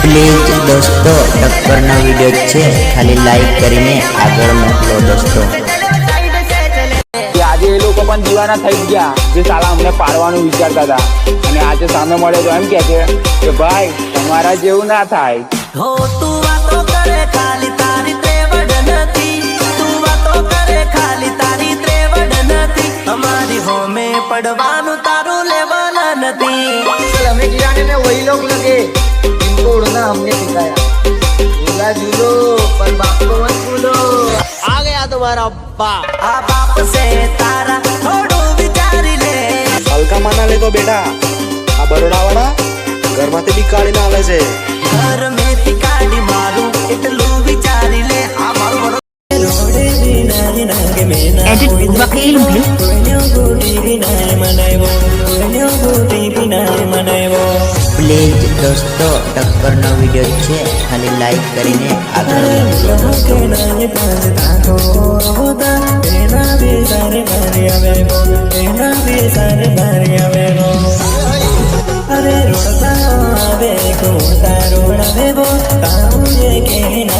Please दोस्तों टक्करનો video છે ખાલી લાઈક કરીને આગળ મોકલો દોસ્તો। આજે એ લોકો પણ દીવાના થઈ ગયા જે સાલા અમને પાડવાનું વિચારતા હતા અને આજે સામે મળે તો એમ કહે છે કે ભાઈ તમારા જેવું ના થાય। हो तू वातो करे खाली तारी त्रेवड नथी, तू वातो करे खाली तारी त्रेवड नथी, हमारी हो में पड़वानु तारू लेवल नथी। चल हमें गिराने में वही लोग लगे जिनको उड़ना हमने सिखाया। झूला झूलो पर बाप को मत भूलो। आ गया तुम्हारा बाप। आ बाप से तारा थोड़ू विचारी ले। हल्का माना ले तो बेटा आ बरोड़ा वाला घर माथे भी काढ़ी ना आवे छे। घर में थी काढ़ी मारू એટલું વિચારી લે। આ મારું બરો રોડે વિનાની નાગે મેના એડિટ વકીલ ભાઈ કોઈનો ગોટી વિનાય મનાયો, કોઈનો ગોટી વિનાય મનાયો। પ્લીઝ દોસ્તો ટક્કરનો વિડિયો છે ખાલી લાઈક કરીને આગળ મોકલો દોસ્તો। अरे रोड़ा आवे को तारोड़ा बेबो ताऊ ये कहना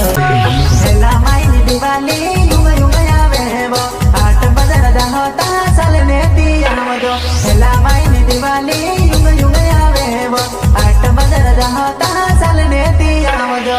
हेला माई दिवाली युग युग आवे वो आठ बजर होता साल में दिया मदो। हेला माई दिवाली युग युग आवे वो आठ बजर होता साल में दिया मदो।